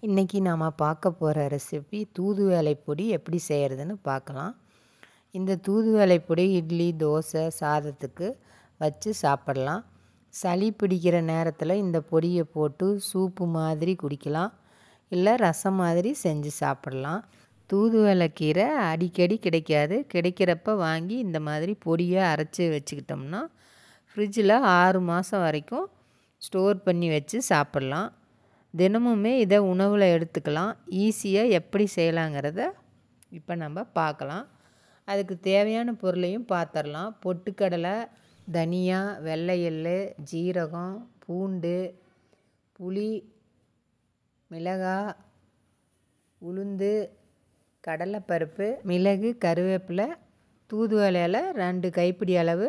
இன்றைக்கி நாம் பார்க்க போகிற ரெசிபி தூதுவளை பொடி எப்படி செய்கிறதுன்னு பார்க்கலாம். இந்த தூதுவளை பொடி இட்லி, தோசை, சாதத்துக்கு வச்சு சாப்பிடலாம். சளி பிடிக்கிற நேரத்தில் இந்த பொடியை போட்டு சூப்பு மாதிரி குடிக்கலாம், இல்லை ரசம் மாதிரி செஞ்சு சாப்பிடலாம். தூதுவளை கீரை அடிக்கடி கிடைக்காது. கிடைக்கிறப்ப வாங்கி இந்த மாதிரி பொடியை அரைச்சி வச்சுக்கிட்டோம்னா ஃப்ரிட்ஜில் 6 மாதம் வரைக்கும் ஸ்டோர் பண்ணி வச்சு சாப்பிட்லாம். தினமுமே இதை உணவில் எடுத்துக்கலாம். ஈஸியாக எப்படி செய்யலாங்கிறத இப்போ நம்ம பார்க்கலாம். அதுக்கு தேவையான பொருளையும் பார்த்துடலாம். பொட்டுக்கடலை, தனியா, வெள்ளை எள்ளு, ஜீரகம், பூண்டு, புளி, மிளகாய், உளுந்து, கடலைப்பருப்பு, மிளகு, கருவேப்பிலை, தூதுவளையில் 2 கைப்பிடி அளவு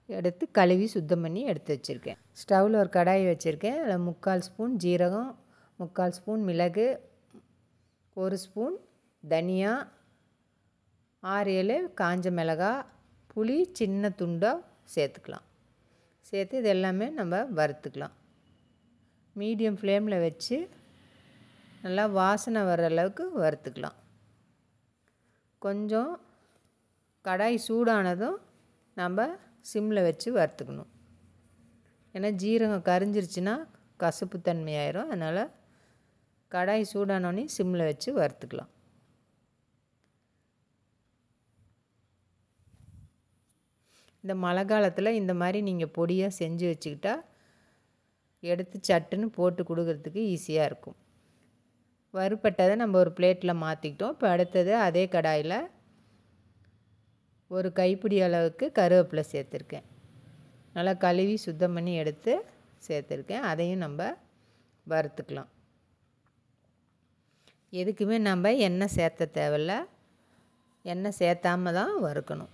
எடுத்து கழுவி சுத்தம் பண்ணி எடுத்து வச்சுருக்கேன். ஸ்டவ்வில் ஒரு கடாய் வச்சுருக்கேன். அதில் 3/4 ஸ்பூன் ஜீரகம், 3/4 ஸ்பூன் மிளகு, 1 ஸ்பூன் தனியா, 6-7 காஞ்ச மிளகாய், புளி சின்ன துண்டாக சேர்த்துக்கலாம். சேர்த்து இது எல்லாமே நம்ம வறுத்துக்கலாம். மீடியம் ஃப்ளேமில் வச்சு நல்லா வாசனை வர்ற அளவுக்கு வறுத்துக்கலாம். கொஞ்சம் கடாய் சூடானதும் நம்ம சிம்மில் வச்சு வறுத்துக்கணும். ஏன்னா ஜீரகம் கரிஞ்சிருச்சுன்னா கசப்பு தன்மையாயிரும். அதனால் கடாய் சூடானோடனே சிம்மில் வச்சு வறுத்துக்கலாம். இந்த மழை காலத்தில் இந்த மாதிரி நீங்கள் பொடியாக செஞ்சு வச்சுக்கிட்டா எடுத்து சட்டுன்னு போட்டு கொடுக்கறதுக்கு ஈஸியாக இருக்கும். வறுப்பட்டதை நம்ம ஒரு பிளேட்டில் மாற்றிக்கிட்டோம். இப்போ அடுத்தது அதே கடாயில் 1 கைப்பிடி அளவுக்கு கருவேப்பிலை சேர்த்துருக்கேன். நல்லா கழுவி சுத்தம் பண்ணி எடுத்து சேர்த்துருக்கேன். அதையும் நம்ம வறுத்துக்கலாம். எதுக்குமே நம்ம எண்ணெய் சேர்த்த தேவையில்ல. எண்ணெய் சேர்த்தாம தான் வறுக்கணும்.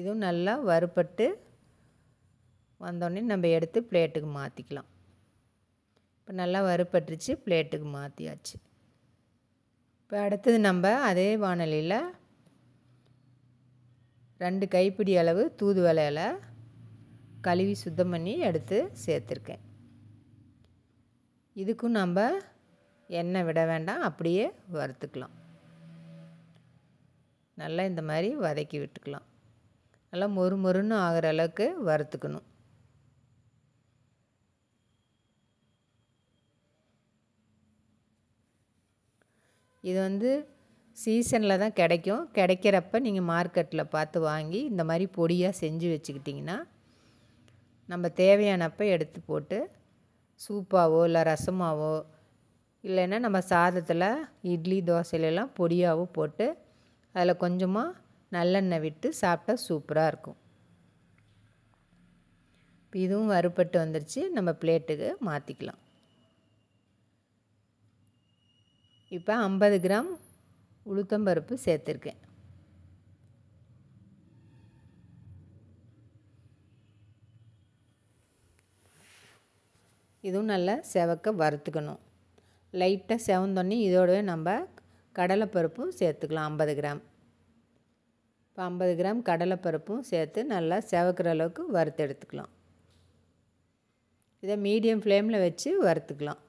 இதுவும் நல்லா வறுப்பட்டு வந்தோடனே நம்ம எடுத்து பிளேட்டுக்கு மாற்றிக்கலாம். இப்போ நல்லா வறுப்பட்டுருச்சு, பிளேட்டுக்கு மாற்றியாச்சு. இப்போ அடுத்தது நம்ம அதே வாணலியில் 2 கைப்பிடி அளவு தூதுவளையில் கழுவி சுத்தம் பண்ணி எடுத்து சேர்த்துருக்கேன். இதுக்கும் நம்ம எண்ணெய் விட வேண்டாம், அப்படியே வறுத்துக்கலாம். நல்லா இந்த மாதிரி வதக்கி விட்டுக்கலாம். நல்லா மொறு மொறுன்னு ஆகிற அளவுக்கு வறுத்துக்கணும். இது சீசனில் தான் கிடைக்கும். கிடைக்கிறப்ப நீங்கள் மார்க்கெட்டில் பார்த்து வாங்கி இந்த மாதிரி பொடியாக செஞ்சு வச்சுக்கிட்டிங்கன்னா நம்ம தேவையானப்போ எடுத்து போட்டு சூப்பாவோ இல்லை ரசமாவோ இல்லைன்னா நம்ம சாதத்தில் இட்லி, தோசையிலலாம் பொடியாகவோ போட்டு அதில் கொஞ்சமாக நல்லெண்ணெய் விட்டு சாப்பிட்டா சூப்பராக இருக்கும். இப்போ இதுவும் வறுப்பட்டு வந்துருச்சு. நம்ம பிளேட்டுக்கு மாற்றிக்கலாம். இப்போ 50 கிராம் உளுத்தம்பருப்பு சேர்த்துருக்கேன். இதுவும் நல்லா செவக்க வறுத்துக்கணும். லைட்டாக செவந்தோடனே இதோடவே நம்ம கடலைப்பருப்பும் சேர்த்துக்கலாம். 50 கிராம். இப்போ 50 கிராம் கடலைப்பருப்பும் சேர்த்து நல்லா செவக்கிற அளவுக்கு வறுத்து எடுத்துக்கலாம். இதை மீடியம் ஃப்ளேமில் வச்சு வறுத்துக்கலாம்.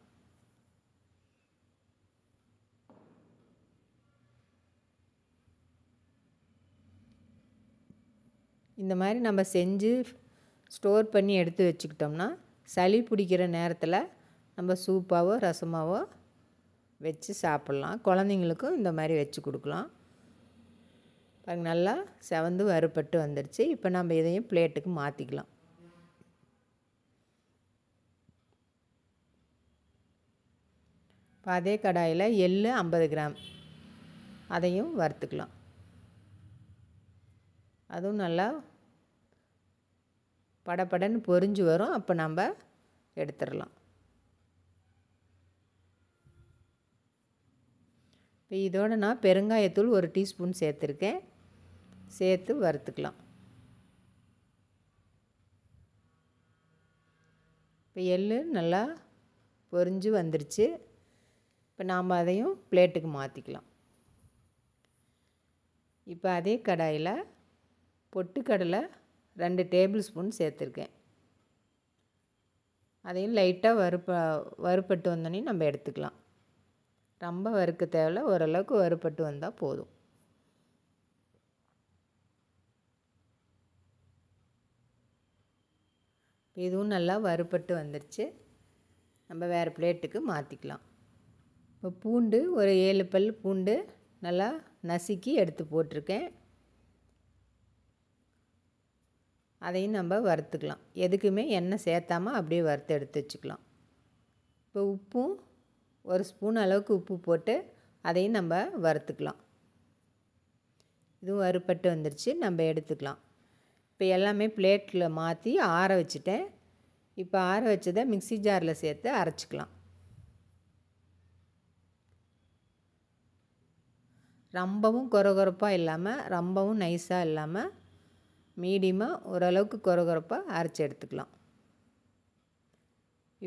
இந்த மாதிரி நம்ம செஞ்சு ஸ்டோர் பண்ணி எடுத்து வச்சுக்கிட்டோம்னா சளி பிடிக்கிற நேரத்தில் நம்ம சூப்பாவோ ரசமாவோ வச்சு சாப்பிட்லாம். குழந்தைங்களுக்கும் இந்த மாதிரி வச்சு கொடுக்கலாம். பாருங்க, நல்லா செவந்து வறுப்பட்டு வந்துடுச்சு. இப்போ நம்ம இதையும் பிளேட்டுக்கு மாற்றிக்கலாம். இப்போ அதே கடாயில் எள்ளு 50 கிராம் அதையும் வறுத்துக்கலாம். அதுவும் நல்லா படப்படன்னு பொரிஞ்சு வரும். அப்போ நம்ம எடுத்துடலாம். இப்போ இதோடு நான் பெருங்காயத்தூள் 1 டீஸ்பூன் சேர்த்துருக்கேன். சேர்த்து வறுத்துக்கலாம். இப்போ எள்ளு நல்லா பொரிஞ்சு வந்துருச்சு. இப்போ நாம் அதையும் பிளேட்டுக்கு மாற்றிக்கலாம். இப்போ அதே கடாயில் பொட்டுக்கடலை 2 டேபிள் ஸ்பூன் சேர்த்துருக்கேன். அதையும் லைட்டாக வறுபட்டு வந்தோடனே நம்ம எடுத்துக்கலாம். ரொம்ப வறுக்க தேவையில்ல, ஓரளவுக்கு வறுபட்டு வந்தால் போதும். இதுவும் நல்லா வறுபட்டு வந்துருச்சு. நம்ம வேறு பிளேட்டுக்கு மாற்றிக்கலாம். இப்போ பூண்டு ஒரு 7 பல் பூண்டு நல்லா நசுக்கி எடுத்து போட்டிருக்கேன். அதையும் நம்ம வறுத்துக்கலாம். எதுக்குமே எண்ணெய் சேர்த்தாமல் அப்படியே வறுத்து எடுத்து வச்சுக்கலாம். இப்போ உப்பும் ஒரு ஸ்பூன் அளவுக்கு உப்பு போட்டு அதையும் நம்ம வறுத்துக்கலாம். இதுவும் வறுபட்டு வந்துருச்சு, நம்ம எடுத்துக்கலாம். இப்போ எல்லாமே பிளேட்டில் மாற்றி ஆற வச்சுட்டேன். இப்போ ஆற வச்சதை மிக்ஸி ஜாரில் சேர்த்து அரைச்சிக்கலாம். ரொம்பவும் கொரகொரப்பாக இல்லாமல் ரொம்பவும் நைஸாக இல்லாமல் மீடியமாக ஓரளவுக்கு கொரகொரப்பாக அரைச்சி எடுத்துக்கலாம்.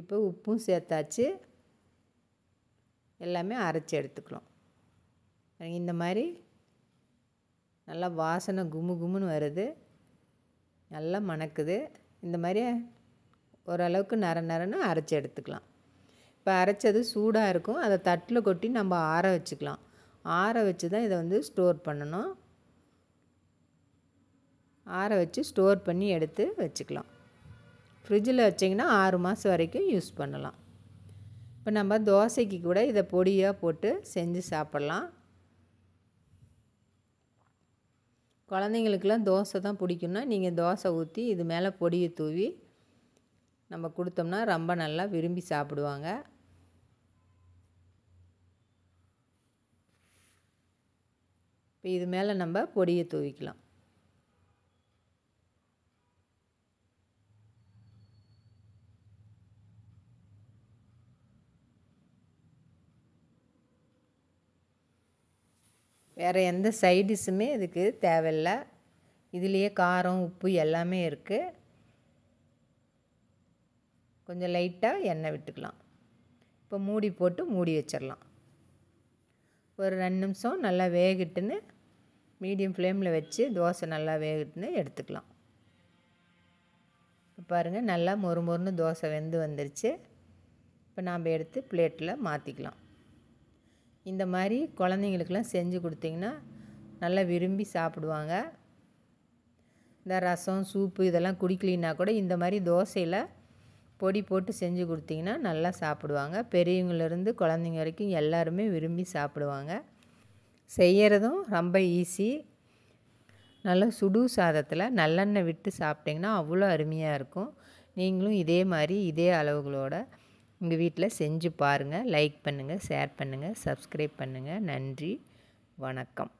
இப்போ உப்பும் சேர்த்தாச்சு, எல்லாமே அரைச்சி எடுத்துக்கலாம். இந்த மாதிரி நல்லா வாசனை கும்மு கும்முன்னு வருது, நல்லா மணக்குது. இந்த மாதிரி ஓரளவுக்கு நரன்னு அரைச்சி எடுத்துக்கலாம். இப்போ அரைச்சது சூடாக இருக்கும், அதை தட்டில் கொட்டி நம்ம ஆற வச்சுக்கலாம். ஆற வச்சு தான் இதை வந்து ஸ்டோர் பண்ணணும். ஆற வச்சு ஸ்டோர் பண்ணி எடுத்து வச்சுக்கலாம். ஃப்ரிட்ஜில் வச்சிங்கன்னா 6 மாதம் வரைக்கும் யூஸ் பண்ணலாம். இப்போ நம்ம தோசைக்கு கூட இதை பொடியாக போட்டு செஞ்சு சாப்பிட்லாம். குழந்தைங்களுக்கெல்லாம் தோசை தான் பிடிக்கும்னா நீங்கள் தோசை ஊற்றி இது மேலே பொடியை தூவி நம்ம கொடுத்தோம்னா ரொம்ப நல்லா விரும்பி சாப்பிடுவாங்க. இப்போ இது மேலே நம்ம பொடியை தூவிக்கலாம். வேறு எந்த சைடிஷ்ஷுமே இதுக்கு தேவையில்லை. இதுலேயே காரம் உப்பு எல்லாமே இருக்குது. கொஞ்சம் லைட்டாக எண்ணெய் விட்டுக்கலாம். இப்போ மூடி போட்டு மூடி வச்சிடலாம். ஒரு 2 நிமிஷம் நல்லா வேகட்டுன்னு மீடியம் ஃப்ளேமில் வச்சு தோசை நல்லா வேகட்டுன்னு எடுத்துக்கலாம். இப்போ பாருங்கள், நல்லா மொறுமொறுன்னு தோசை வெந்து வந்துருச்சு. இப்போ நாம் எடுத்து பிளேட்டில் மாற்றிக்கலாம். இந்த மாதிரி குழந்தைங்களுக்கெல்லாம் செஞ்சு கொடுத்திங்கன்னா நல்லா விரும்பி சாப்பிடுவாங்க. இந்த ரசம் சூப்பு இதெல்லாம் குடிக்கலின்னா கூட இந்த மாதிரி தோசையில் பொடி போட்டு செஞ்சு கொடுத்திங்கன்னா நல்லா சாப்பிடுவாங்க. பெரியவங்கலேருந்து குழந்தைங்க வரைக்கும் எல்லாருமே விரும்பி சாப்பிடுவாங்க. செய்கிறதும் ரொம்ப ஈஸி. நல்லா சுடு சாதத்தில் நல்லெண்ணெய் விட்டு சாப்பிட்டிங்கன்னா அவ்வளோ அருமையாக இருக்கும். நீங்களும் இதே மாதிரி இதே அளவுகளோட உங்கள் வீட்டில் செஞ்சு பாருங்கள். லைக் பண்ணுங்கள், ஷேர் பண்ணுங்கள், சப்ஸ்கிரைப் பண்ணுங்கள். நன்றி, வணக்கம்.